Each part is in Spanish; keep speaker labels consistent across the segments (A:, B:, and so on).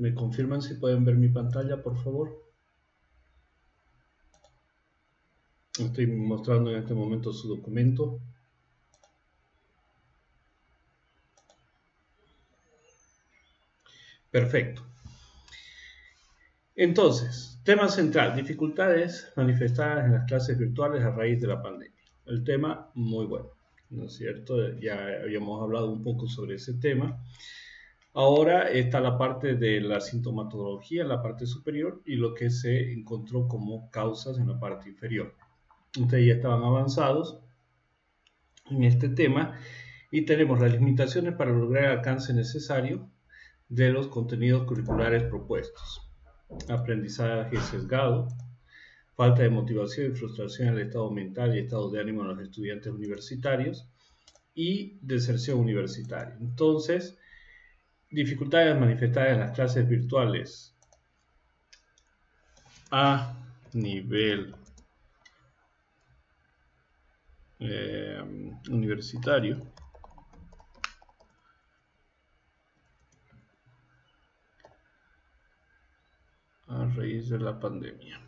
A: ¿Me confirman si pueden ver mi pantalla, por favor? Estoy mostrando en este momento su documento. Perfecto. Entonces, tema central, dificultades manifestadas en las clases virtuales a raíz de la pandemia. El tema muy bueno, ¿no es cierto? Ya habíamos hablado un poco sobre ese tema. Ahora está la parte de la sintomatología en la parte superior y lo que se encontró como causas en la parte inferior. Ustedes ya estaban avanzados en este tema y tenemos las limitaciones para lograr el alcance necesario de los contenidos curriculares propuestos. Aprendizaje sesgado, falta de motivación y frustración en el estado mental y estado de ánimo de los estudiantes universitarios y deserción universitaria. Entonces, dificultades manifestadas en las clases virtuales a nivel universitario a raíz de la pandemia.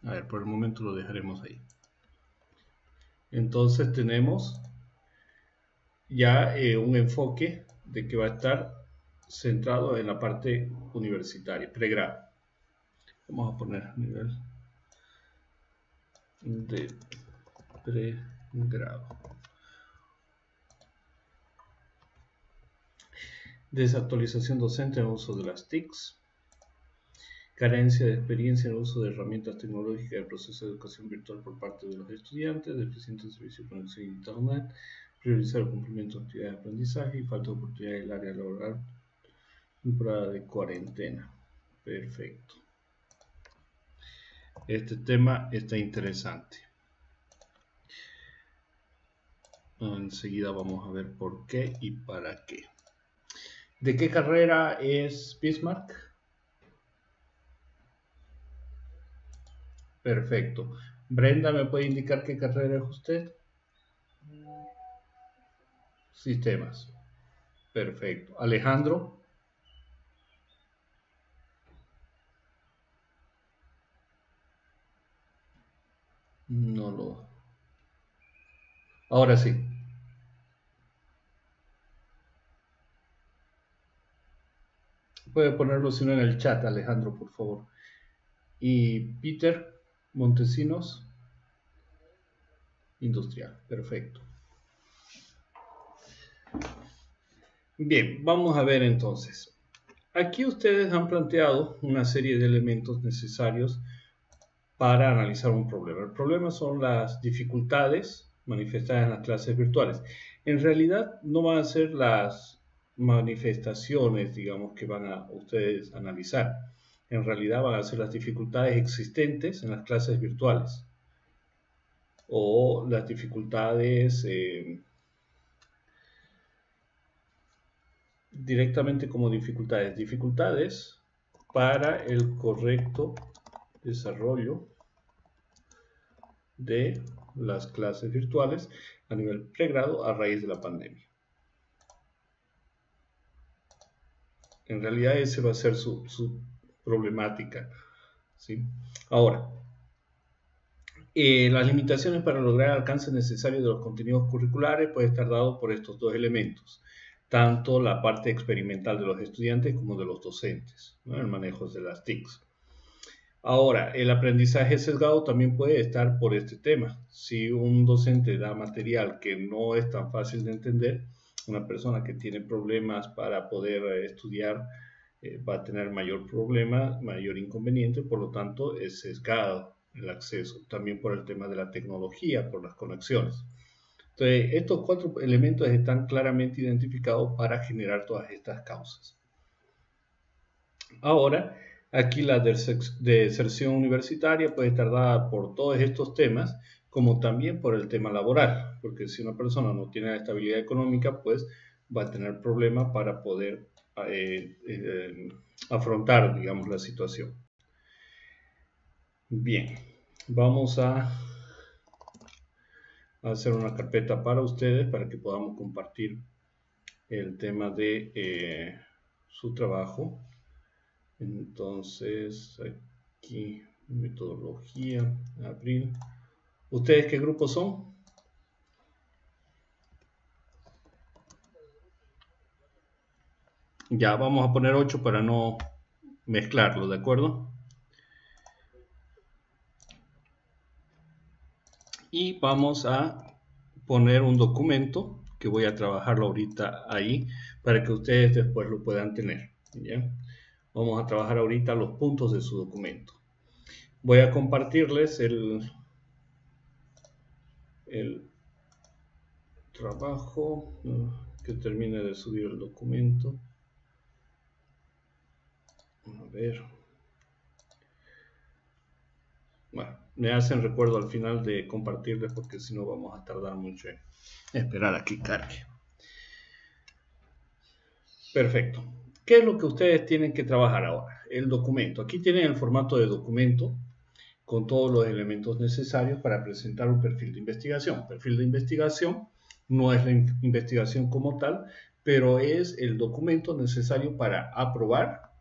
A: A ver, por el momento lo dejaremos ahí. Entonces tenemos ya un enfoque de que va a estar centrado en la parte universitaria, pregrado. Vamos a poner nivel de pregrado. Desactualización docente en uso de las TICs. Carencia de experiencia en el uso de herramientas tecnológicas del proceso de educación virtual por parte de los estudiantes, deficiente servicio de conexión a internet, priorizar el cumplimiento de actividades de aprendizaje y falta de oportunidad en el área laboral, temporada de cuarentena. Perfecto. Este tema está interesante. Enseguida vamos a ver por qué y para qué. ¿De qué carrera es Bismarck? Perfecto. Brenda, ¿me puede indicar qué carrera es usted? Sistemas. Perfecto. Alejandro. No lo... Ahora sí. Puede ponerlo si no en el chat, Alejandro, por favor. Y Peter Montesinos. Industrial. Perfecto. Bien, vamos a ver entonces. Aquí ustedes han planteado una serie de elementos necesarios para analizar un problema. El problema son las dificultades manifestadas en las clases virtuales. En realidad no van a ser las manifestaciones, digamos, que van a ustedes analizar. En realidad van a ser las dificultades existentes en las clases virtuales o las dificultades directamente como dificultades para el correcto desarrollo de las clases virtuales a nivel pregrado a raíz de la pandemia. En realidad ese va a ser su problemática, ¿sí? Ahora, las limitaciones para lograr el alcance necesario de los contenidos curriculares puede estar dado por estos dos elementos, tanto la parte experimental de los estudiantes como de los docentes, ¿no? El manejo de las TICs. Ahora, el aprendizaje sesgado también puede estar por este tema. Si un docente da material que no es tan fácil de entender, una persona que tiene problemas para poder estudiar va a tener mayor problema, mayor inconveniente, por lo tanto es sesgado el acceso, también por el tema de la tecnología, por las conexiones. Entonces, estos cuatro elementos están claramente identificados para generar todas estas causas. Ahora, aquí la deserción universitaria puede estar dada por todos estos temas, como también por el tema laboral, porque si una persona no tiene estabilidad económica, pues va a tener problemas para poder afrontar, digamos, la situación. Bien, vamos a hacer una carpeta para ustedes para que podamos compartir el tema de su trabajo. Entonces, aquí, metodología, abril. ¿Ustedes qué grupo son? Ya, vamos a poner 8 para no mezclarlo, ¿de acuerdo? Y vamos a poner un documento que voy a trabajarlo ahorita ahí para que ustedes después lo puedan tener. ¿Ya? Vamos a trabajar ahorita los puntos de su documento. Voy a compartirles el trabajo que termine de subir el documento. A ver. Bueno, me hacen recuerdo al final de compartirles porque si no vamos a tardar mucho en esperar a que cargue. Perfecto. ¿Qué es lo que ustedes tienen que trabajar ahora? El documento. Aquí tienen el formato de documento con todos los elementos necesarios para presentar un perfil de investigación. Perfil de investigación no es la investigación como tal, pero es el documento necesario para aprobar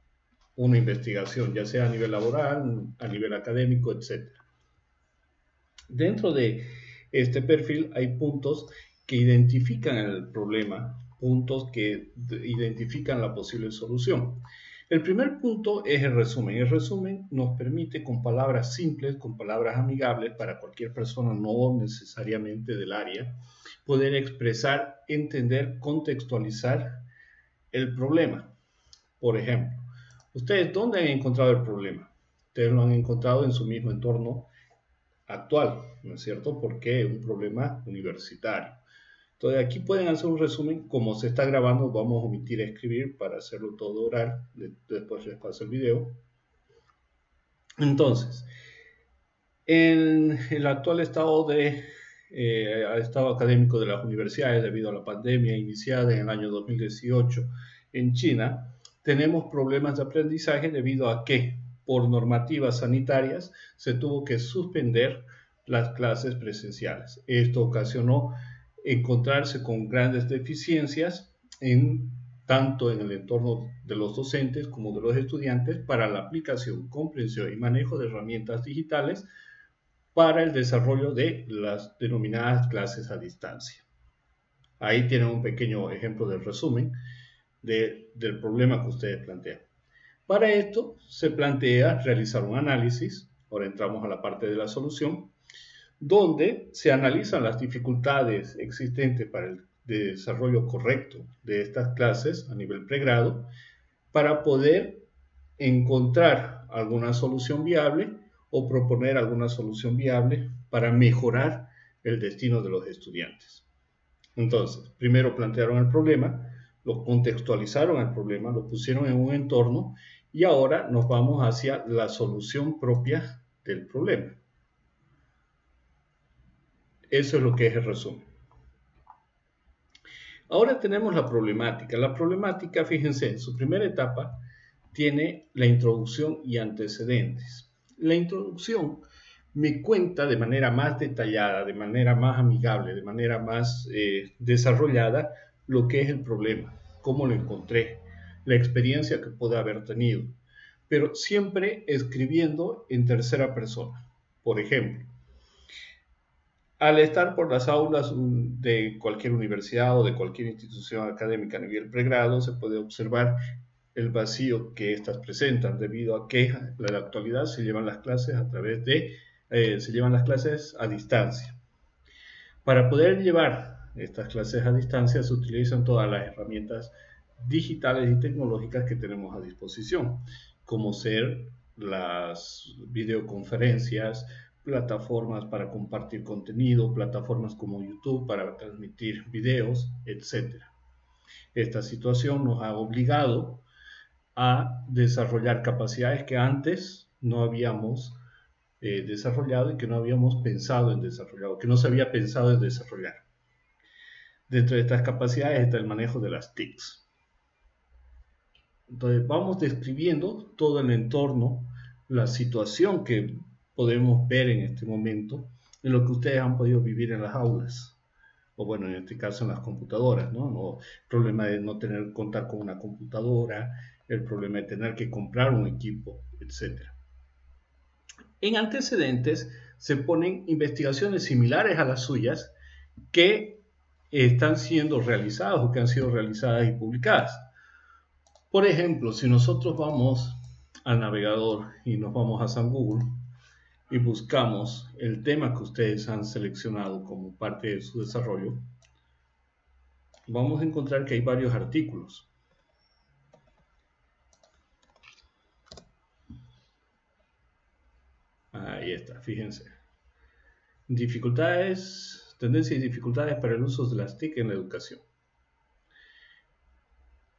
A: una investigación, ya sea a nivel laboral, a nivel académico, etc. Dentro de este perfil hay puntos que identifican el problema, puntos que identifican la posible solución. El primer punto es el resumen. El resumen nos permite con palabras simples, con palabras amigables para cualquier persona, no necesariamente del área, poder expresar, entender, contextualizar el problema. Por ejemplo, ¿ustedes dónde han encontrado el problema? Ustedes lo han encontrado en su mismo entorno actual, ¿no es cierto? Porque es un problema universitario. Entonces aquí pueden hacer un resumen, como se está grabando vamos a omitir escribir para hacerlo todo oral, después les paso el video. Entonces, en el actual estado académico de las universidades debido a la pandemia iniciada en el año 2018 en China, tenemos problemas de aprendizaje debido a que por normativas sanitarias se tuvo que suspender las clases presenciales. Esto ocasionó encontrarse con grandes deficiencias tanto en el entorno de los docentes como de los estudiantes para la aplicación, comprensión y manejo de herramientas digitales para el desarrollo de las denominadas clases a distancia. Ahí tienen un pequeño ejemplo del resumen del problema que ustedes plantean. Para esto se plantea realizar un análisis, ahora entramos a la parte de la solución, donde se analizan las dificultades existentes para el desarrollo correcto de estas clases a nivel pregrado para poder encontrar alguna solución viable o proponer alguna solución viable para mejorar el destino de los estudiantes. Entonces, primero plantearon el problema, lo contextualizaron el problema, lo pusieron en un entorno y ahora nos vamos hacia la solución propia del problema. Eso es lo que es el resumen. Ahora tenemos la problemática. La problemática, fíjense, en su primera etapa tiene la introducción y antecedentes. La introducción me cuenta de manera más detallada, de manera más amigable, de manera más desarrollada lo que es el problema, cómo lo encontré, la experiencia que pude haber tenido, pero siempre escribiendo en tercera persona. Por ejemplo, al estar por las aulas de cualquier universidad o de cualquier institución académica a nivel pregrado, se puede observar el vacío que éstas presentan, debido a que en la actualidad se llevan las clases se llevan las clases a distancia. Para poder llevar estas clases a distancia se utilizan todas las herramientas digitales y tecnológicas que tenemos a disposición, como ser las videoconferencias, plataformas para compartir contenido, plataformas como YouTube para transmitir videos, etc. Esta situación nos ha obligado a desarrollar capacidades que antes no habíamos desarrollado y que no habíamos pensado en desarrollar, o que no se había pensado en desarrollar. Dentro de estas capacidades está el manejo de las TICs. Entonces vamos describiendo todo el entorno, la situación que podemos ver en este momento, en lo que ustedes han podido vivir en las aulas, o bueno, en este caso en las computadoras, ¿no? El problema de no contar con una computadora, el problema de tener que comprar un equipo, etc. En antecedentes se ponen investigaciones similares a las suyas que están siendo realizadas o que han sido realizadas y publicadas. Por ejemplo, si nosotros vamos al navegador y nos vamos a San Google y buscamos el tema que ustedes han seleccionado como parte de su desarrollo, vamos a encontrar que hay varios artículos. Ahí está, fíjense. Dificultades, tendencias y dificultades para el uso de las TIC en la educación.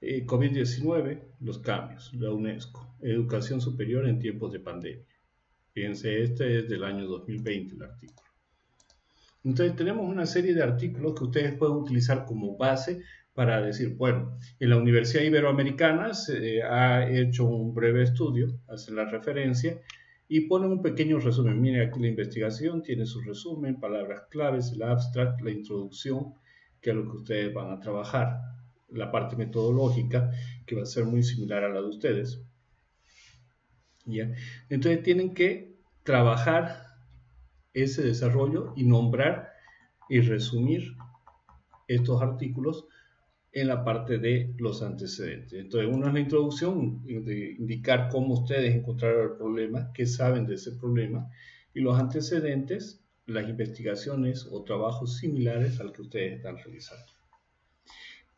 A: COVID-19, los cambios, la UNESCO, educación superior en tiempos de pandemia. Fíjense, este es del año 2020 el artículo. Entonces tenemos una serie de artículos que ustedes pueden utilizar como base para decir, bueno, en la Universidad Iberoamericana se ha hecho un breve estudio, hace la referencia y pone un pequeño resumen. Miren, aquí la investigación tiene su resumen, palabras claves, el abstract, la introducción, que es lo que ustedes van a trabajar, la parte metodológica, que va a ser muy similar a la de ustedes. ¿Ya? Entonces tienen que trabajar ese desarrollo y nombrar y resumir estos artículos en la parte de los antecedentes. Entonces, uno es la introducción, de indicar cómo ustedes encontraron el problema, qué saben de ese problema, y los antecedentes, las investigaciones o trabajos similares al que ustedes están realizando.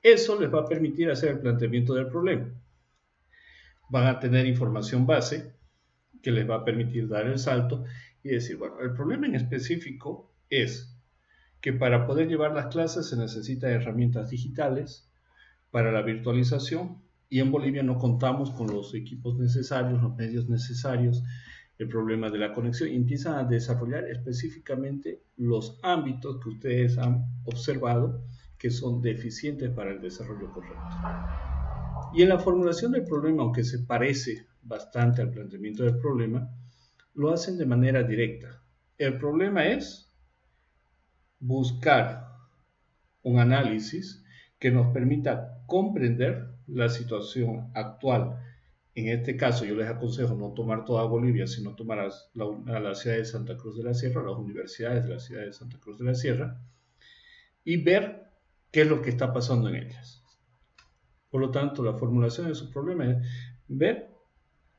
A: Eso les va a permitir hacer el planteamiento del problema. Van a tener información base que les va a permitir dar el salto y decir, bueno, el problema en específico es que para poder llevar las clases se necesitan herramientas digitales para la virtualización y en Bolivia no contamos con los equipos necesarios, los medios necesarios, el problema de la conexión, y empiezan a desarrollar específicamente los ámbitos que ustedes han observado que son deficientes para el desarrollo correcto. Y en la formulación del problema, aunque se parece bastante al planteamiento del problema, lo hacen de manera directa. El problema es buscar un análisis que nos permita comprender la situación actual. En este caso, yo les aconsejo no tomar toda Bolivia, sino tomar a la ciudad de Santa Cruz de la Sierra, las universidades de la ciudad de Santa Cruz de la Sierra, y ver qué es lo que está pasando en ellas. Por lo tanto, la formulación de su problema es ver,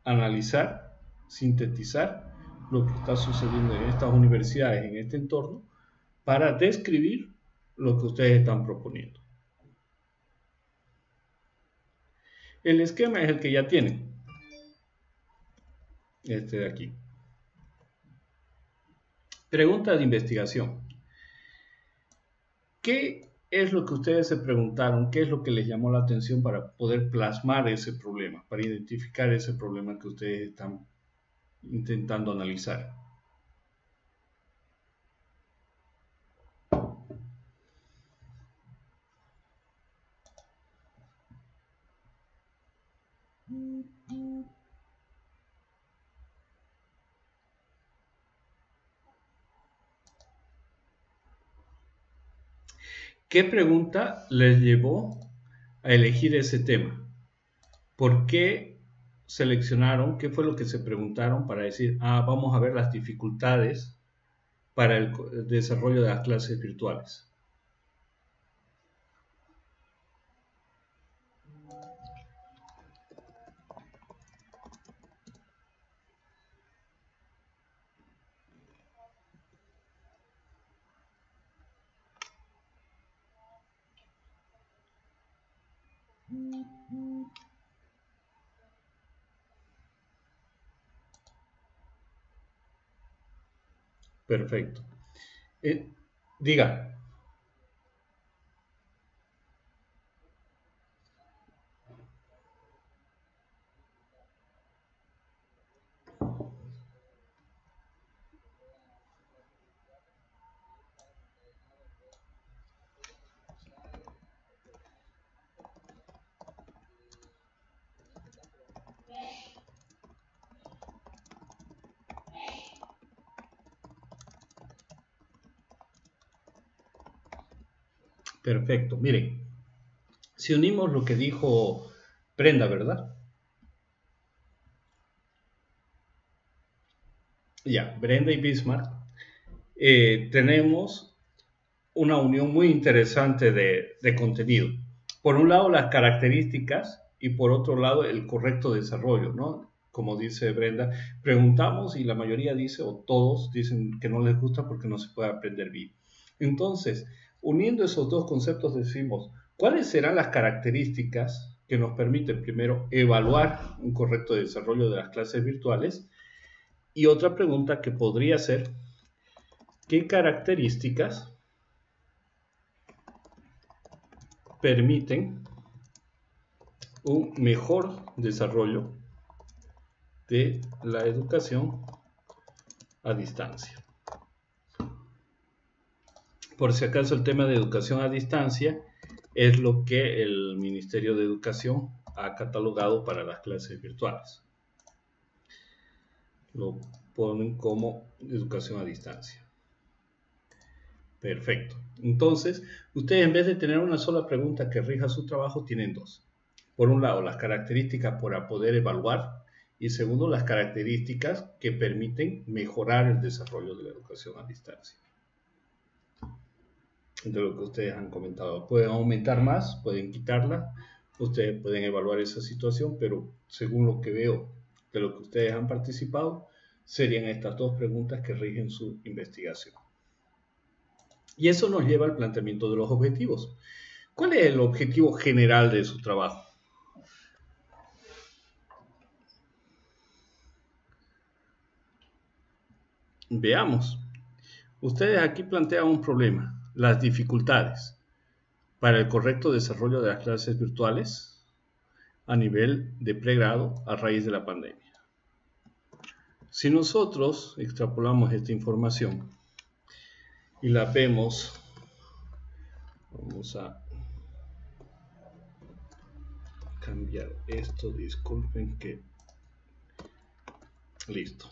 A: analizar, sintetizar lo que está sucediendo en estas universidades, en este entorno, para describir lo que ustedes están proponiendo. El esquema es el que ya tienen. Este de aquí. Pregunta de investigación. ¿Qué es lo que ustedes se preguntaron? ¿Qué es lo que les llamó la atención para poder plasmar ese problema, para identificar ese problema que ustedes están intentando analizar? ¿Qué pregunta les llevó a elegir ese tema? ¿Por qué seleccionaron? ¿Qué fue lo que se preguntaron para decir, vamos a ver las dificultades para el desarrollo de las clases virtuales? Perfecto. Diga. Perfecto. Miren, si unimos lo que dijo Brenda, ¿verdad? Ya, Brenda y Bismarck, tenemos una unión muy interesante de contenido. Por un lado, las características y por otro lado, el correcto desarrollo, ¿no? Como dice Brenda, preguntamos y la mayoría dice, o todos dicen que no les gusta porque no se puede aprender bien. Entonces, uniendo esos dos conceptos decimos, ¿cuáles serán las características que nos permiten primero evaluar un correcto desarrollo de las clases virtuales? Y otra pregunta que podría ser, ¿qué características permiten un mejor desarrollo de la educación a distancia? Por si acaso, el tema de educación a distancia es lo que el Ministerio de Educación ha catalogado para las clases virtuales. Lo ponen como educación a distancia. Perfecto. Entonces, ustedes en vez de tener una sola pregunta que rija su trabajo, tienen dos. Por un lado, las características para poder evaluar y segundo, las características que permiten mejorar el desarrollo de la educación a distancia. De lo que ustedes han comentado. Pueden aumentar más, pueden quitarla, ustedes pueden evaluar esa situación, pero según lo que veo de lo que ustedes han participado, serían estas dos preguntas que rigen su investigación. Y eso nos lleva al planteamiento de los objetivos. ¿Cuál es el objetivo general de su trabajo? Veamos. Ustedes aquí plantean un problema, las dificultades para el correcto desarrollo de las clases virtuales a nivel de pregrado a raíz de la pandemia. Si nosotros extrapolamos esta información y la vemos, vamos a cambiar esto, disculpen que, listo.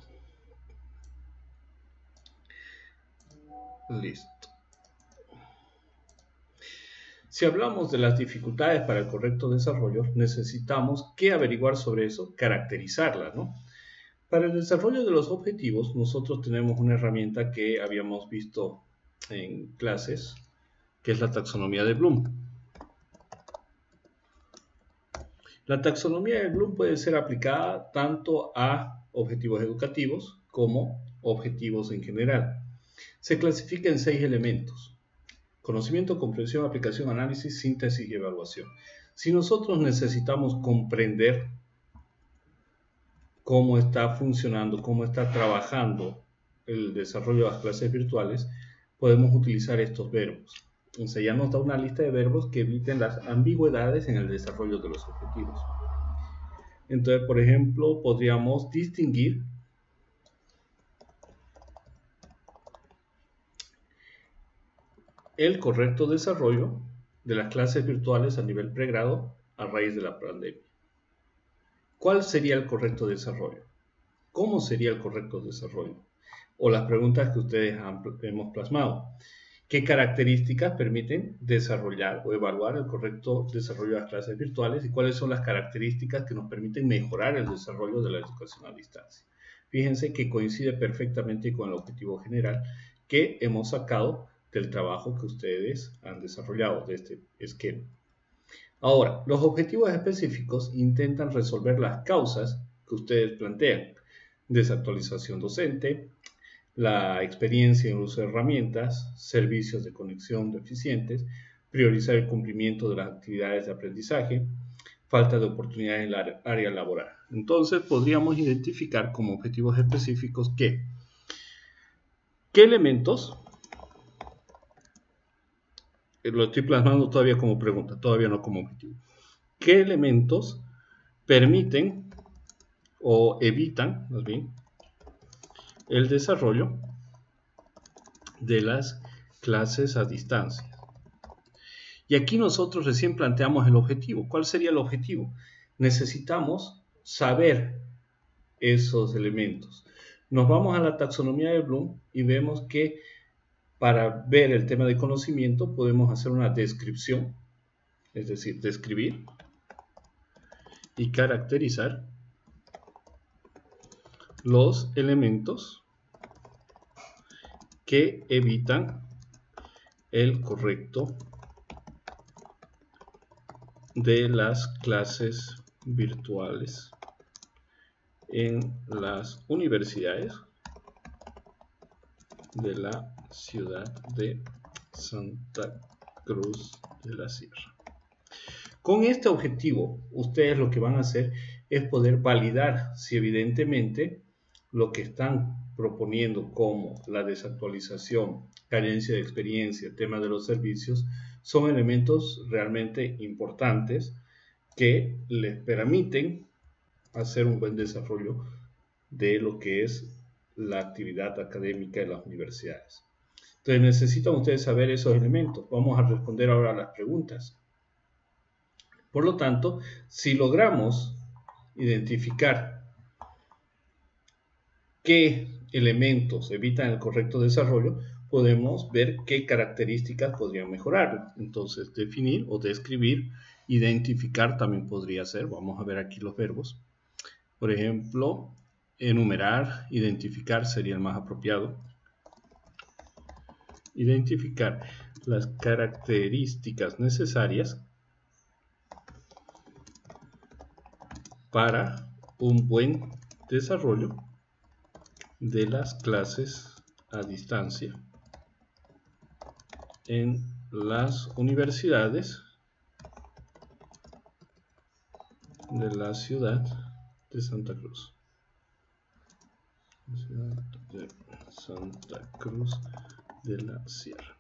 A: Si hablamos de las dificultades para el correcto desarrollo, necesitamos que averiguar sobre eso, caracterizarlas, ¿no? Para el desarrollo de los objetivos, nosotros tenemos una herramienta que habíamos visto en clases, que es la taxonomía de Bloom. La taxonomía de Bloom puede ser aplicada tanto a objetivos educativos como objetivos en general. Se clasifica en 6 elementos: conocimiento, comprensión, aplicación, análisis, síntesis y evaluación. Si nosotros necesitamos comprender cómo está funcionando, cómo está trabajando el desarrollo de las clases virtuales, podemos utilizar estos verbos. Entonces ya nos da una lista de verbos que eviten las ambigüedades en el desarrollo de los objetivos. Entonces, por ejemplo, podríamos distinguir el correcto desarrollo de las clases virtuales a nivel pregrado a raíz de la pandemia. ¿Cuál sería el correcto desarrollo? ¿Cómo sería el correcto desarrollo? O las preguntas que ustedes hemos plasmado. ¿Qué características permiten desarrollar o evaluar el correcto desarrollo de las clases virtuales? ¿Y cuáles son las características que nos permiten mejorar el desarrollo de la educación a distancia? Fíjense que coincide perfectamente con el objetivo general que hemos sacado del trabajo que ustedes han desarrollado, de este esquema. Ahora, los objetivos específicos intentan resolver las causas que ustedes plantean: desactualización docente, la experiencia en el uso de herramientas, servicios de conexión deficientes, priorizar el cumplimiento de las actividades de aprendizaje, falta de oportunidades en la área laboral. Entonces, podríamos identificar como objetivos específicos qué elementos, lo estoy plasmando todavía como pregunta, todavía no como objetivo, qué elementos permiten o evitan, más bien, el desarrollo de las clases a distancia. Y aquí nosotros recién planteamos el objetivo. ¿Cuál sería el objetivo? Necesitamos saber esos elementos. Nos vamos a la taxonomía de Bloom y vemos que para ver el tema de conocimiento podemos hacer una descripción, es decir, describir y caracterizar los elementos que evitan el correcto de las clases virtuales en las universidades de la ciudad de Santa Cruz de la Sierra. Con este objetivo, ustedes lo que van a hacer es poder validar si evidentemente lo que están proponiendo como la desactualización, carencia de experiencia, tema de los servicios, son elementos realmente importantes que les permiten hacer un buen desarrollo de lo que es la actividad académica de las universidades. Entonces necesitan ustedes saber esos elementos. Vamos a responder ahora a las preguntas. Por lo tanto, si logramos identificar qué elementos evitan el correcto desarrollo, podemos ver qué características podrían mejorarlo. Entonces, definir o describir, identificar también podría ser. Vamos a ver aquí los verbos. Por ejemplo, enumerar, identificar sería el más apropiado. Identificar las características necesarias para un buen desarrollo de las clases a distancia en las universidades de la ciudad de Santa Cruz. Ciudad de Santa Cruz de la Sierra.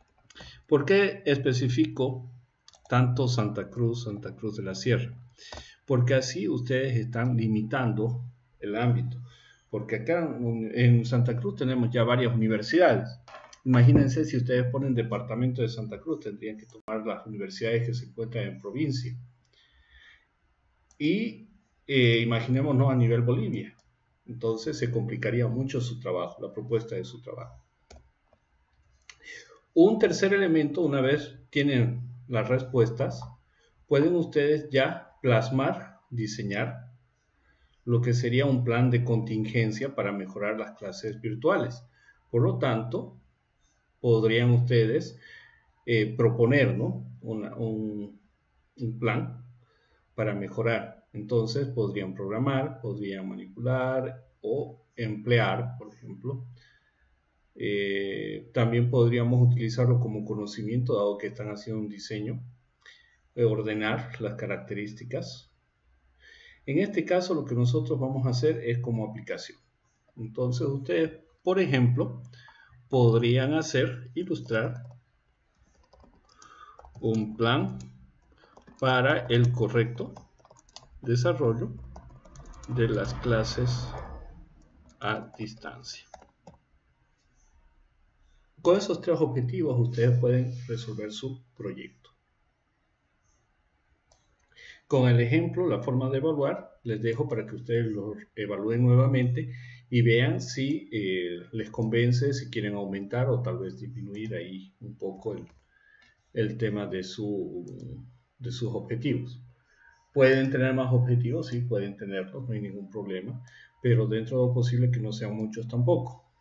A: ¿Por qué especifico tanto Santa Cruz de la Sierra? Porque así ustedes están limitando el ámbito. Porque acá en Santa Cruz tenemos ya varias universidades. Imagínense si ustedes ponen departamento de Santa Cruz, tendrían que tomar las universidades que se encuentran en provincia. Y imaginémonos a nivel Bolivia. Entonces se complicaría mucho su trabajo, la propuesta de su trabajo. Un tercer elemento, una vez tienen las respuestas, pueden ustedes ya plasmar, diseñar lo que sería un plan de contingencia para mejorar las clases virtuales. Por lo tanto, podrían ustedes proponer, ¿no? un plan para mejorar. Entonces podrían programar, podrían manipular o emplear, por ejemplo. También podríamos utilizarlo como conocimiento, dado que están haciendo un diseño, ordenar las características. En este caso lo que nosotros vamos a hacer es como aplicación. Entonces ustedes, por ejemplo, podrían ilustrar un plan para el correcto desarrollo de las clases a distancia. Con esos tres objetivos ustedes pueden resolver su proyecto. Con el ejemplo, la forma de evaluar, les dejo para que ustedes lo evalúen nuevamente y vean si les convence, si quieren aumentar o tal vez disminuir ahí un poco el tema de sus objetivos. ¿Pueden tener más objetivos? Sí, pueden tenerlos, no hay ningún problema, pero dentro de lo posible que no sean muchos tampoco,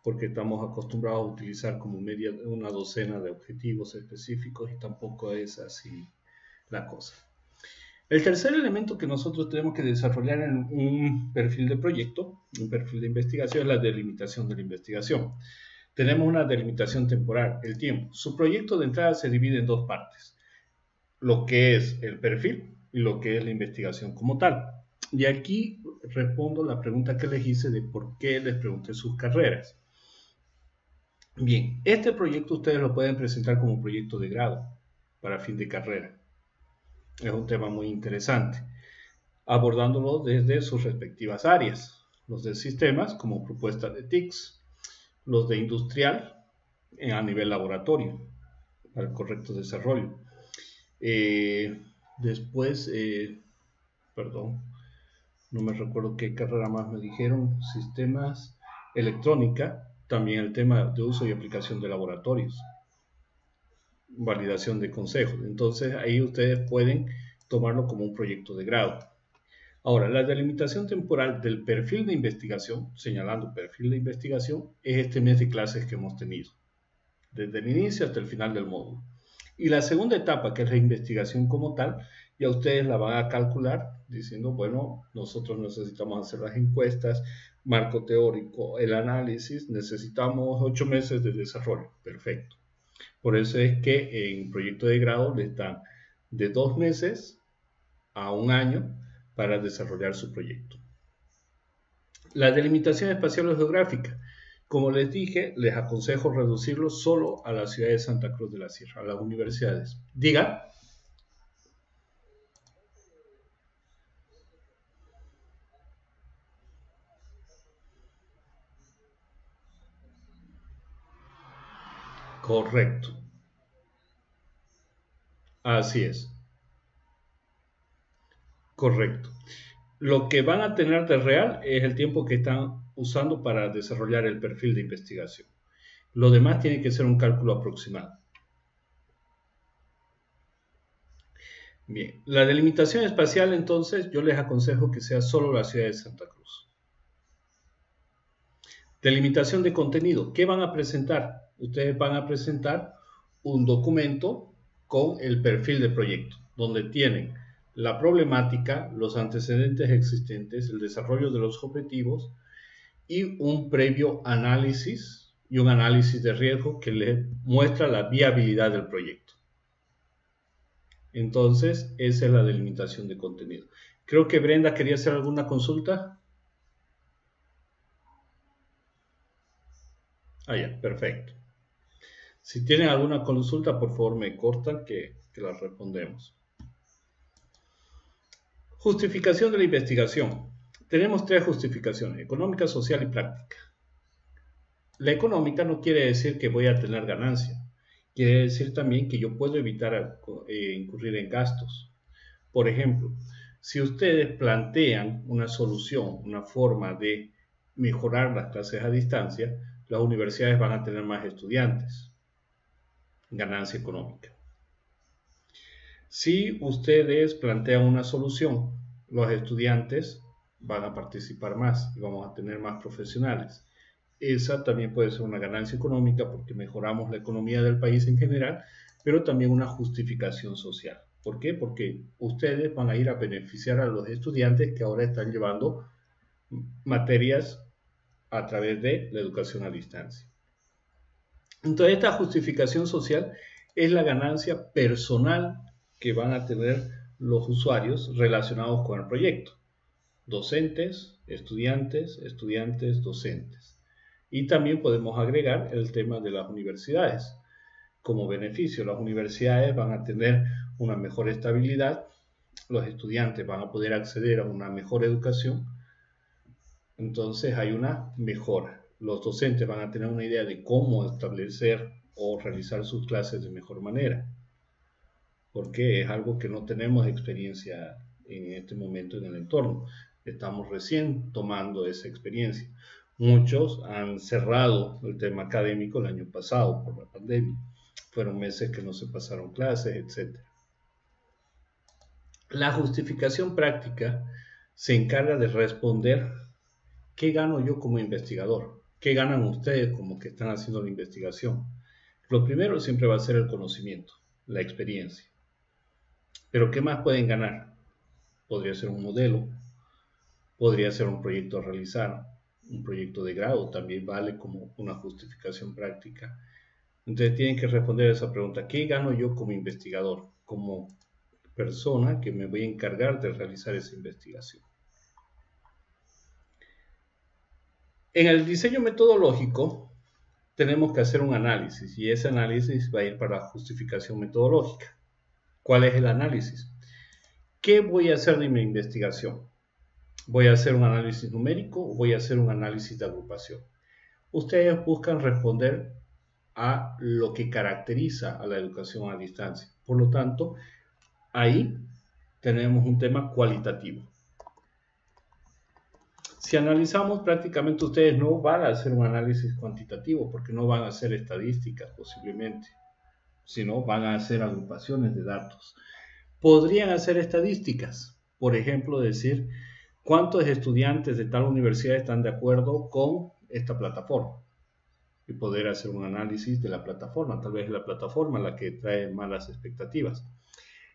A: porque estamos acostumbrados a utilizar como una docena de objetivos específicos y tampoco es así la cosa. El tercer elemento que nosotros tenemos que desarrollar en un perfil de proyecto, un perfil de investigación, es la delimitación de la investigación. Tenemos una delimitación temporal, el tiempo. Su proyecto de entrada se divide en dos partes, lo que es el perfil y lo que es la investigación como tal. Y aquí respondo la pregunta que les hice de por qué les pregunté sus carreras. Bien, este proyecto ustedes lo pueden presentar como proyecto de grado para fin de carrera. Es un tema muy interesante, abordándolo desde sus respectivas áreas. Los de sistemas como propuesta de TICS, los de industrial a nivel laboratorio para el correcto desarrollo. Después, perdón, no me recuerdo qué carrera más me dijeron, sistemas, electrónica, también el tema de uso y aplicación de laboratorios, validación de consejos. Entonces ahí ustedes pueden tomarlo como un proyecto de grado. Ahora, la delimitación temporal del perfil de investigación, señalando perfil de investigación, es este mes de clases que hemos tenido, desde el inicio hasta el final del módulo. Y la segunda etapa, que es la investigación como tal, ya ustedes la van a calcular diciendo, bueno, nosotros necesitamos hacer las encuestas, marco teórico, el análisis, necesitamos 8 meses de desarrollo. Perfecto. Por eso es que en proyecto de grado les dan de 2 meses a 1 año para desarrollar su proyecto. La delimitación espacial o geográfica. Como les dije, les aconsejo reducirlo solo a la ciudad de Santa Cruz de la Sierra, a las universidades. Diga. Correcto. Así es. Correcto. Lo que van a tener de real es el tiempo que están usando para desarrollar el perfil de investigación. Lo demás tiene que ser un cálculo aproximado. Bien, la delimitación espacial entonces yo les aconsejo que sea solo la ciudad de Santa Cruz. Delimitación de contenido. ¿Qué van a presentar? Ustedes van a presentar un documento con el perfil de proyecto, donde tienen la problemática, los antecedentes existentes, el desarrollo de los objetivos y un previo análisis y un análisis de riesgo que les muestra la viabilidad del proyecto. Entonces, esa es la delimitación de contenido. Creo que Brenda quería hacer alguna consulta. Ah, ya, perfecto. Si tienen alguna consulta, por favor me cortan que la respondemos. Justificación de la investigación. Tenemos 3 justificaciones: económica, social y práctica. La económica no quiere decir que voy a tener ganancia. Quiere decir también que yo puedo evitar incurrir en gastos. Por ejemplo, si ustedes plantean una solución, una forma de mejorar las clases a distancia, las universidades van a tener más estudiantes. Ganancia económica. Si ustedes plantean una solución, los estudiantes van a participar más y vamos a tener más profesionales. Esa también puede ser una ganancia económica porque mejoramos la economía del país en general, pero también una justificación social. ¿Por qué? Porque ustedes van a ir a beneficiar a los estudiantes que ahora están llevando materias a través de la educación a distancia. Entonces, esta justificación social es la ganancia personal que van a tener los usuarios relacionados con el proyecto. Docentes, estudiantes, docentes. Y también podemos agregar el tema de las universidades. Como beneficio, las universidades van a tener una mejor estabilidad, los estudiantes van a poder acceder a una mejor educación, entonces hay una mejora. Los docentes van a tener una idea de cómo establecer o realizar sus clases de mejor manera, porque es algo que no tenemos experiencia en este momento en el entorno. Estamos recién tomando esa experiencia. Muchos han cerrado el tema académico el año pasado por la pandemia. Fueron meses que no se pasaron clases, etc. La justificación práctica se encarga de responder ¿qué gano yo como investigador? ¿Qué ganan ustedes como que están haciendo la investigación? Lo primero siempre va a ser el conocimiento, la experiencia. Pero ¿qué más pueden ganar? Podría ser un modelo, podría ser un proyecto a realizar, un proyecto de grado también vale como una justificación práctica. Entonces tienen que responder a esa pregunta: ¿qué gano yo como investigador, como persona que me voy a encargar de realizar esa investigación? En el diseño metodológico tenemos que hacer un análisis y ese análisis va a ir para la justificación metodológica. ¿Cuál es el análisis? ¿Qué voy a hacer de mi investigación? ¿Voy a hacer un análisis numérico o voy a hacer un análisis de agrupación? Ustedes buscan responder a lo que caracteriza a la educación a distancia. Por lo tanto, ahí tenemos un tema cualitativo. Si analizamos, prácticamente ustedes no van a hacer un análisis cuantitativo porque no van a hacer estadísticas posiblemente, sino van a hacer agrupaciones de datos. Podrían hacer estadísticas, por ejemplo, decir ¿Cuántos estudiantes de tal universidad están de acuerdo con esta plataforma? Y poder hacer un análisis de la plataforma. Tal vez es la plataforma la que trae malas expectativas.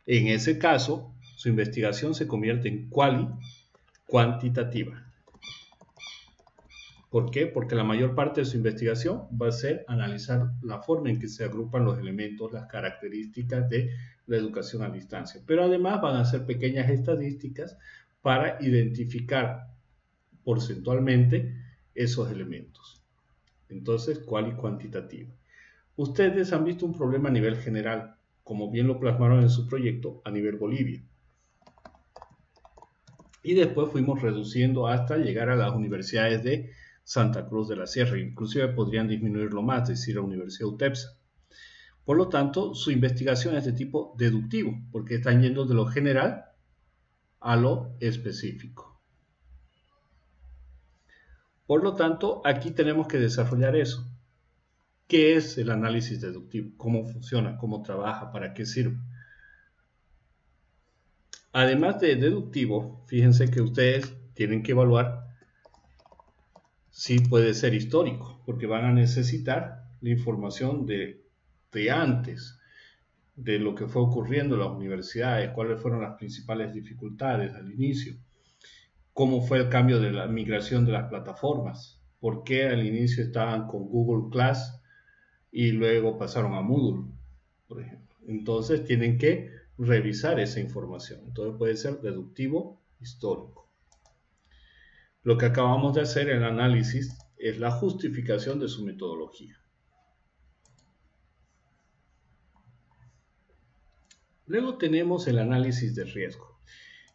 A: En ese caso, su investigación se convierte en cuantitativa. ¿Por qué? Porque la mayor parte de su investigación va a ser analizar la forma en que se agrupan los elementos, las características de la educación a distancia. Pero además van a hacer pequeñas estadísticas para identificar porcentualmente esos elementos. Entonces, cual y cuantitativa. Ustedes han visto un problema a nivel general, como bien lo plasmaron en su proyecto, a nivel Bolivia. Y después fuimos reduciendo hasta llegar a las universidades de Santa Cruz de la Sierra. Inclusive podrían disminuirlo más, es decir, la Universidad UTEPSA. Por lo tanto, su investigación es de tipo deductivo, porque están yendo de lo general a lo específico. Por lo tanto, aquí tenemos que desarrollar eso. ¿Qué es el análisis deductivo? ¿Cómo funciona? ¿Cómo trabaja? ¿Para qué sirve? Además de deductivo, fíjense que ustedes tienen que evaluar si puede ser histórico, porque van a necesitar la información de antes, de lo que fue ocurriendo en las universidades, cuáles fueron las principales dificultades al inicio, cómo fue el cambio de la migración de las plataformas, por qué al inicio estaban con Google Class y luego pasaron a Moodle, por ejemplo. Entonces tienen que revisar esa información. Entonces puede ser deductivo, histórico. Lo que acabamos de hacer en el análisis es la justificación de su metodología. Luego tenemos el análisis de riesgo.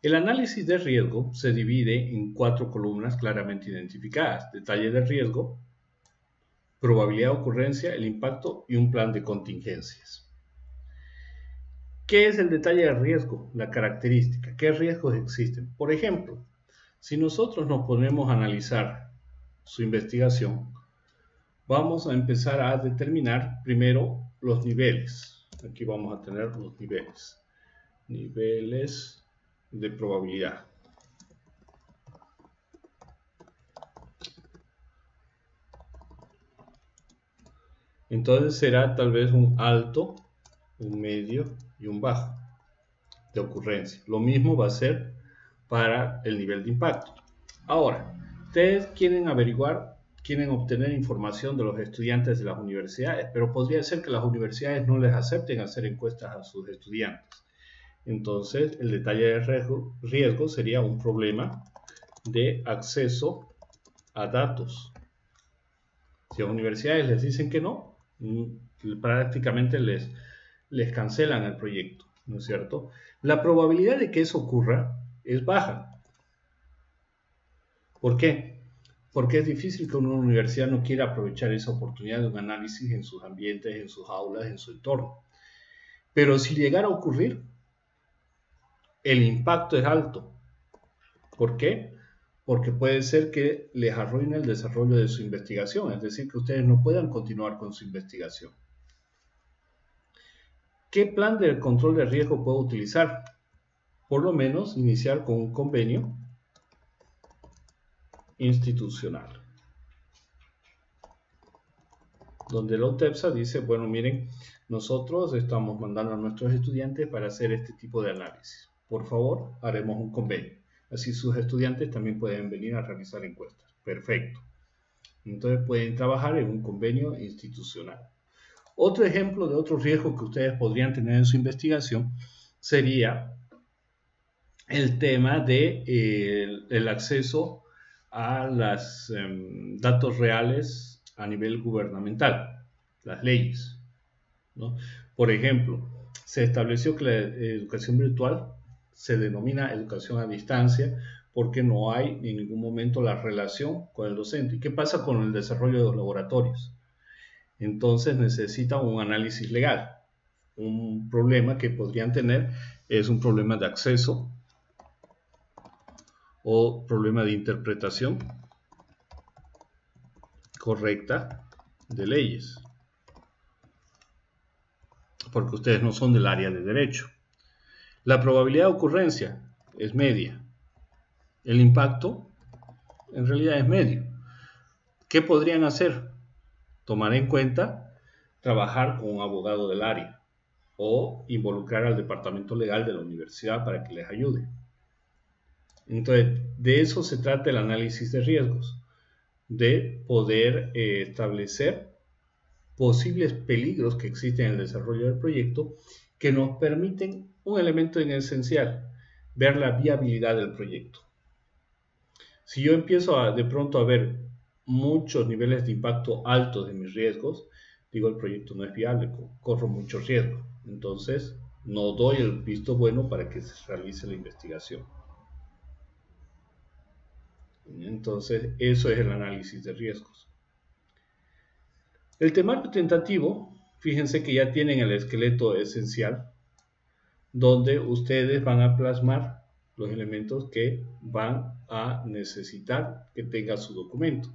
A: El análisis de riesgo se divide en 4 columnas claramente identificadas: detalle de riesgo, probabilidad de ocurrencia, el impacto y un plan de contingencias. ¿Qué es el detalle de riesgo? La característica. ¿Qué riesgos existen? Por ejemplo, si nosotros nos ponemos a analizar su investigación, vamos a empezar a determinar primero los niveles. Aquí vamos a tener los niveles. Niveles de probabilidad. Entonces será tal vez un alto, un medio y un bajo de ocurrencia. Lo mismo va a ser para el nivel de impacto. Ahora, ustedes quieren averiguar, quieren obtener información de los estudiantes de las universidades, pero podría ser que las universidades no les acepten hacer encuestas a sus estudiantes. Entonces, el detalle de riesgo sería un problema de acceso a datos. Si a las universidades les dicen que no, prácticamente les cancelan el proyecto, ¿no es cierto? La probabilidad de que eso ocurra es baja. ¿Por qué? Porque es difícil que una universidad no quiera aprovechar esa oportunidad de un análisis en sus ambientes, en sus aulas, en su entorno. Pero si llegara a ocurrir, el impacto es alto. ¿Por qué? Porque puede ser que les arruine el desarrollo de su investigación, es decir, que ustedes no puedan continuar con su investigación. ¿Qué plan de control de riesgo puedo utilizar? Por lo menos iniciar con un convenio institucional, donde la UTEPSA dice, bueno, miren, nosotros estamos mandando a nuestros estudiantes para hacer este tipo de análisis. Por favor, haremos un convenio. Así sus estudiantes también pueden venir a realizar encuestas. Perfecto. Entonces pueden trabajar en un convenio institucional. Otro ejemplo de otro riesgo que ustedes podrían tener en su investigación sería el tema de el acceso a los datos reales a nivel gubernamental, las leyes, ¿no? Por ejemplo, se estableció que la educación virtual se denomina educación a distancia porque no hay en ningún momento la relación con el docente. ¿Y qué pasa con el desarrollo de los laboratorios? Entonces necesita un análisis legal. Un problema que podrían tener es un problema de acceso o problema de interpretación correcta de leyes, porque ustedes no son del área de derecho. La probabilidad de ocurrencia es media. El impacto en realidad es medio. ¿Qué podrían hacer? Tomar en cuenta trabajar con un abogado del área o involucrar al departamento legal de la universidad para que les ayude. Entonces, de eso se trata el análisis de riesgos, de poder establecer posibles peligros que existen en el desarrollo del proyecto que nos permiten un elemento en esencial, ver la viabilidad del proyecto. Si yo empiezo de pronto a ver muchos niveles de impacto altos de mis riesgos, digo el proyecto no es viable, corro mucho riesgo. Entonces no doy el visto bueno para que se realice la investigación. Entonces eso es el análisis de riesgos. El temario tentativo, fíjense que ya tienen el esqueleto esencial, donde ustedes van a plasmar los elementos que van a necesitar que tenga su documento.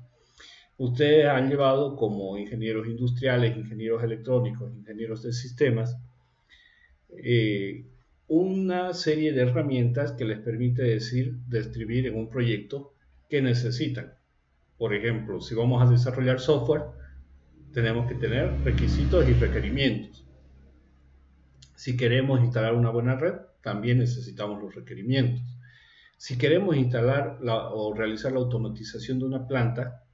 A: Ustedes han llevado como ingenieros industriales, ingenieros electrónicos, ingenieros de sistemas, una serie de herramientas que les permite describir en un proyecto qué necesitan. Por ejemplo, si vamos a desarrollar software, tenemos que tener requisitos y requerimientos. Si queremos instalar una buena red, también necesitamos los requerimientos. Si queremos instalar o realizar la automatización de una planta,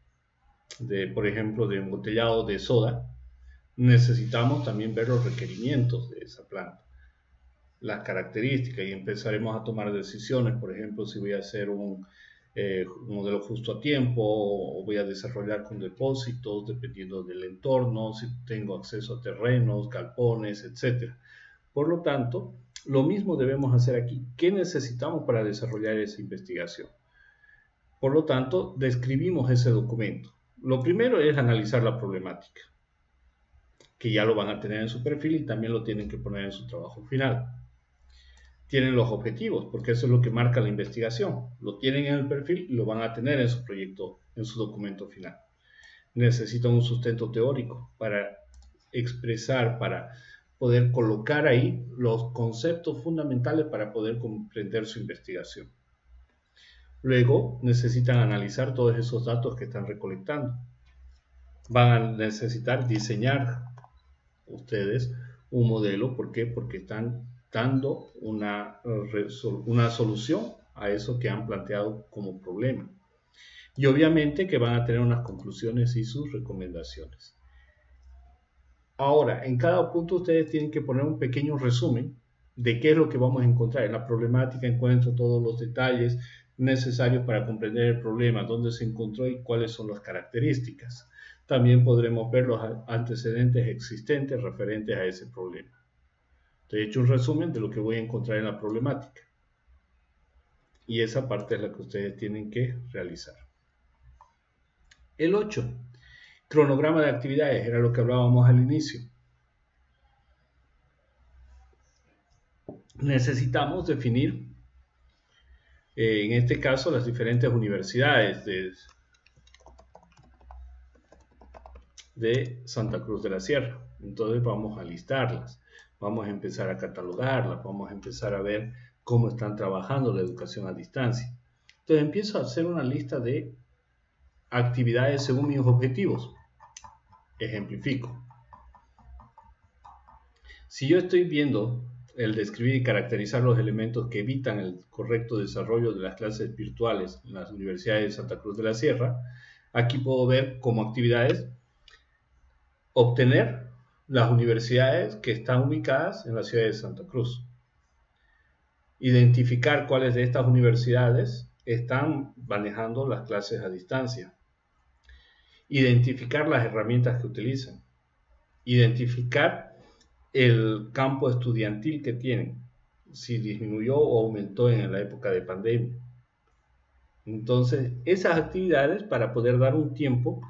A: por ejemplo, de embotellado de soda, necesitamos también ver los requerimientos de esa planta, las características, y empezaremos a tomar decisiones. Por ejemplo, si voy a hacer un modelo justo a tiempo o voy a desarrollar con depósitos, dependiendo del entorno, si tengo acceso a terrenos, galpones, etc. Por lo tanto, lo mismo debemos hacer aquí. ¿Qué necesitamos para desarrollar esa investigación? Por lo tanto, describimos ese documento. Lo primero es analizar la problemática, que ya lo van a tener en su perfil y también lo tienen que poner en su trabajo final. Tienen los objetivos, porque eso es lo que marca la investigación. Lo tienen en el perfil y lo van a tener en su proyecto, en su documento final. Necesitan un sustento teórico para expresar, para poder colocar ahí los conceptos fundamentales para poder comprender su investigación. Luego necesitan analizar todos esos datos que están recolectando. Van a necesitar diseñar ustedes un modelo. ¿Por qué? Porque están dando una solución a eso que han planteado como problema. Y obviamente que van a tener unas conclusiones y sus recomendaciones. Ahora, en cada punto ustedes tienen que poner un pequeño resumen de qué es lo que vamos a encontrar. En la problemática encuentro todos los detalles necesarios para comprender el problema, dónde se encontró y cuáles son las características. También podremos ver los antecedentes existentes referentes a ese problema. Te he hecho un resumen de lo que voy a encontrar en la problemática. Y esa parte es la que ustedes tienen que realizar. El 8. Cronograma de actividades, era lo que hablábamos al inicio. Necesitamos definir, en este caso, las diferentes universidades de Santa Cruz de la Sierra. Entonces vamos a listarlas, vamos a empezar a catalogarlas, vamos a empezar a ver cómo están trabajando la educación a distancia. Entonces empiezo a hacer una lista de actividades según mis objetivos. Ejemplifico. Si yo estoy viendo el describir y caracterizar los elementos que evitan el correcto desarrollo de las clases virtuales en las universidades de Santa Cruz de la Sierra, aquí puedo ver como actividades obtener las universidades que están ubicadas en la ciudad de Santa Cruz. Identificar cuáles de estas universidades están manejando las clases a distancia. Identificar las herramientas que utilizan. Identificar el campo estudiantil que tienen, si disminuyó o aumentó en la época de pandemia. Entonces, esas actividades para poder dar un tiempo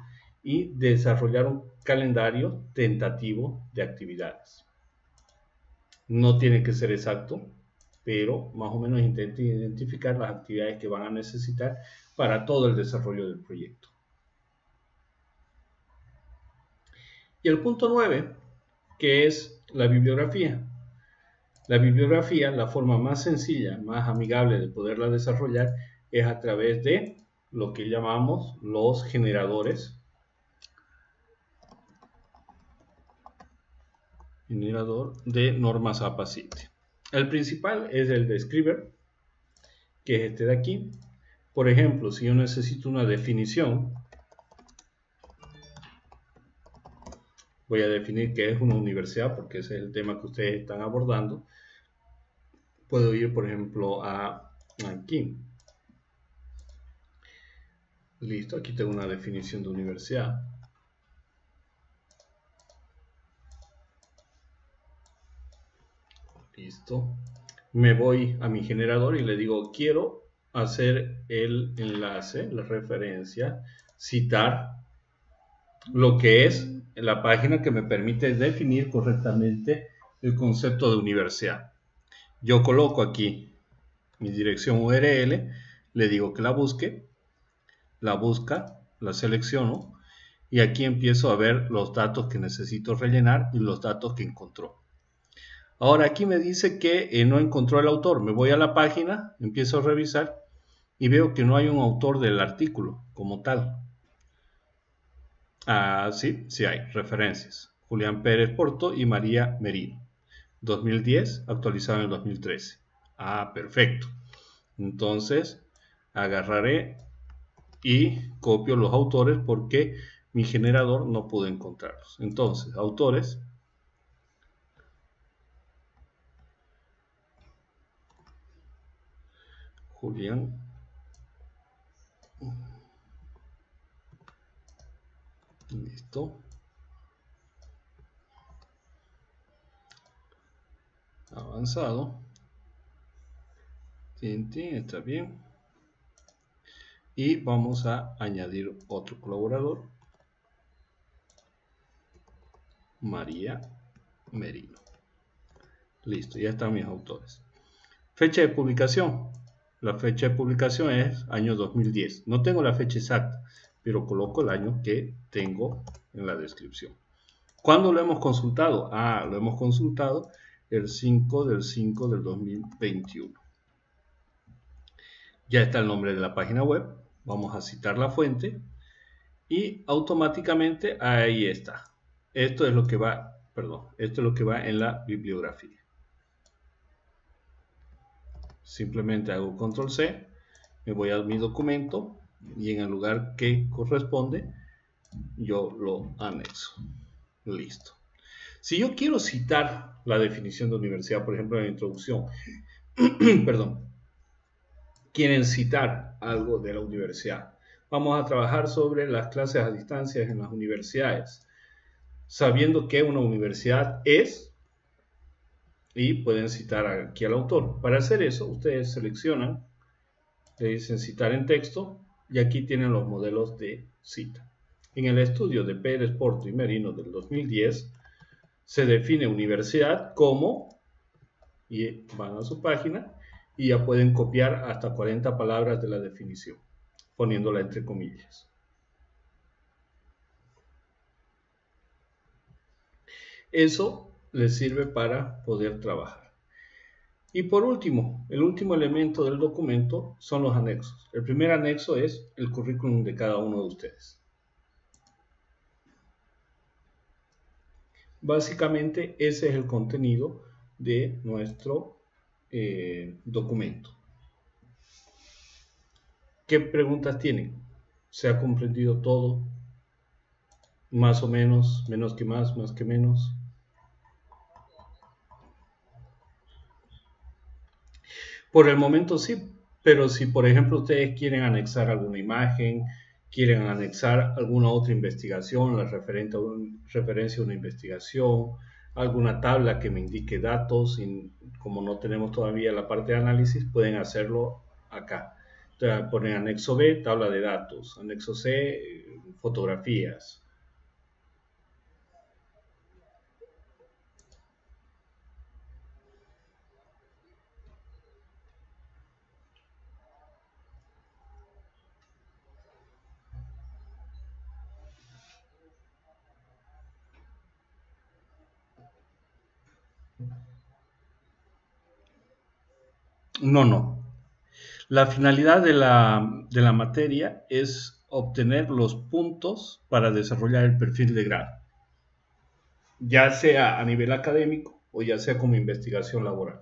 A: y desarrollar un calendario tentativo de actividades. No tiene que ser exacto, pero más o menos intenten identificar las actividades que van a necesitar para todo el desarrollo del proyecto. Y el punto 9, que es la bibliografía. La bibliografía, la forma más sencilla, más amigable de poderla desarrollar, es a través de lo que llamamos los generadores. Generador de normas APA 7. El principal es el describer, que es este de aquí. Por ejemplo, si yo necesito una definición, voy a definir qué es una universidad, porque ese es el tema que ustedes están abordando. Puedo ir, por ejemplo, a aquí. Listo, aquí tengo una definición de universidad. Listo. Me voy a mi generador y le digo, quiero hacer el enlace, la referencia, citar lo que es la página que me permite definir correctamente el concepto de universidad. Yo coloco aquí mi dirección URL, le digo que la busque, la busca, la selecciono y aquí empiezo a ver los datos que necesito rellenar y los datos que encontró. Ahora aquí me dice que no encontró el autor. Me voy a la página, empiezo a revisar y veo que no hay un autor del artículo como tal. Sí hay referencias. Julián Pérez Porto y María Merino. 2010, actualizado en el 2013. Perfecto. Entonces, agarraré y copio los autores porque mi generador no pudo encontrarlos. Entonces, autores. Julián. Listo. Avanzado. Está bien. Y vamos a añadir otro colaborador. María Merino. Listo, ya están mis autores. Fecha de publicación. La fecha de publicación es año 2010. No tengo la fecha exacta, pero coloco el año que tengo en la descripción. ¿Cuándo lo hemos consultado? Lo hemos consultado el 5 del 5 del 2021. Ya está el nombre de la página web. Vamos a citar la fuente y automáticamente ahí está. Esto es lo que va en la bibliografía. Simplemente hago control C, me voy a mi documento y en el lugar que corresponde yo lo anexo. Listo. Si yo quiero citar la definición de universidad, por ejemplo en la introducción, perdón, quieren citar algo de la universidad. Vamos a trabajar sobre las clases a distancia en las universidades, sabiendo que una universidad es, y pueden citar aquí al autor. Para hacer eso, ustedes seleccionan, le dicen citar en texto, y aquí tienen los modelos de cita. En el estudio de Pérez, Porto y Merino del 2010, se define universidad como, y van a su página, y ya pueden copiar hasta 40 palabras de la definición, poniéndola entre comillas. Eso les sirve para poder trabajar. Y por último, el último elemento del documento son los anexos. El primer anexo es el currículum de cada uno de ustedes. Básicamente ese es el contenido de nuestro documento. ¿Qué preguntas tienen? ¿Se ha comprendido todo? ¿Más o menos? ¿Menos que más? ¿Más que menos? Por el momento sí, pero si por ejemplo ustedes quieren anexar alguna imagen, quieren anexar alguna otra investigación, la referencia a una investigación, alguna tabla que me indique datos, y como no tenemos todavía la parte de análisis, pueden hacerlo acá. Entonces, ponen anexo B, tabla de datos, anexo C, fotografías. No. La finalidad de la materia es obtener los puntos para desarrollar el perfil de grado, ya sea a nivel académico o ya sea como investigación laboral.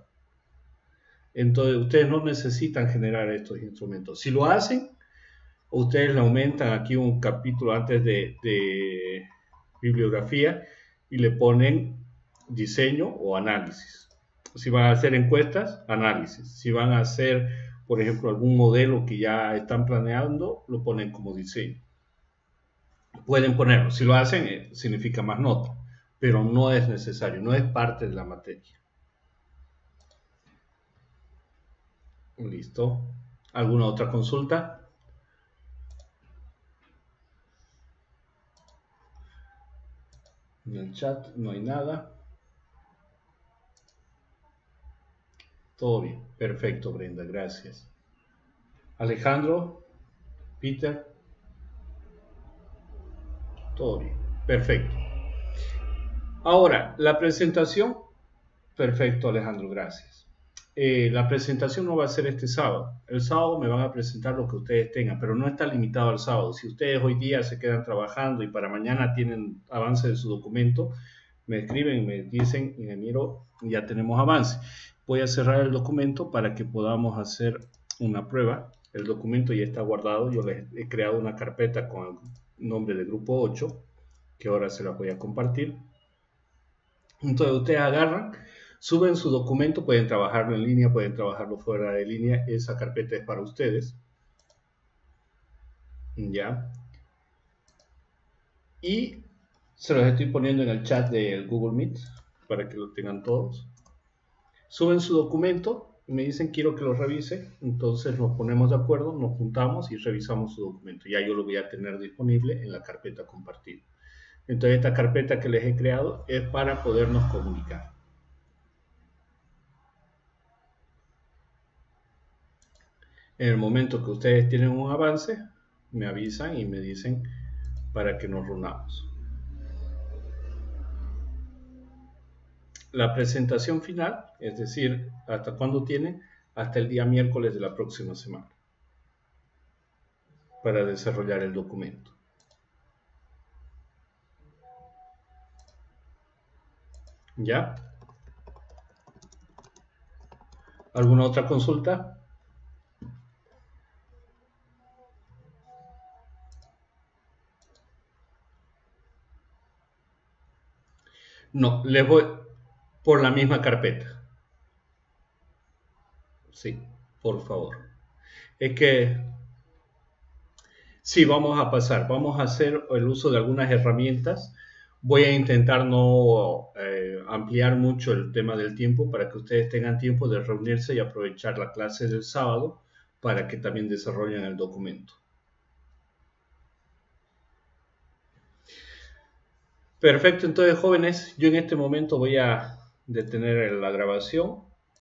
A: Entonces, ustedes no necesitan generar estos instrumentos. Si lo hacen, ustedes le aumentan aquí un capítulo antes de bibliografía y le ponen diseño o análisis. Si van a hacer encuestas, análisis. Si van a hacer, por ejemplo, algún modelo que ya están planeando, lo ponen como diseño. Pueden ponerlo. Si lo hacen, significa más nota, pero no es necesario, no es parte de la materia. Listo. ¿Alguna otra consulta? En el chat no hay nada. Todo bien. Perfecto, Brenda. Gracias. Alejandro, Peter. Todo bien. Perfecto. Ahora, la presentación. Perfecto, Alejandro. Gracias. La presentación no va a ser este sábado. El sábado me van a presentar lo que ustedes tengan, pero no está limitado al sábado. Si ustedes hoy día se quedan trabajando y para mañana tienen avance de su documento, me escriben, me dicen, y me miro, ya tenemos avance. Voy a cerrar el documento para que podamos hacer una prueba. El documento ya está guardado. Yo les he creado una carpeta con el nombre de grupo 8, que ahora se la voy a compartir. Entonces ustedes agarran, suben su documento, pueden trabajarlo en línea, pueden trabajarlo fuera de línea. Esa carpeta es para ustedes. ¿Ya? Y se los estoy poniendo en el chat del Google Meet para que lo tengan todos. Suben su documento y me dicen quiero que lo revise, entonces nos ponemos de acuerdo, nos juntamos y revisamos su documento. Ya yo lo voy a tener disponible en la carpeta compartida. Entonces esta carpeta que les he creado es para podernos comunicar. En el momento que ustedes tienen un avance, me avisan y me dicen para que nos reunamos. La presentación final, es decir, ¿hasta cuándo tienen? Hasta el día miércoles de la próxima semana para desarrollar el documento. ¿Ya? ¿Alguna otra consulta? No, les voy por la misma carpeta. Sí, por favor. Es que sí, vamos a pasar, vamos a hacer el uso de algunas herramientas. Voy a intentar no ampliar mucho el tema del tiempo para que ustedes tengan tiempo de reunirse y aprovechar la clase del sábado para que también desarrollen el documento. Perfecto, entonces jóvenes, yo en este momento voy a detener la grabación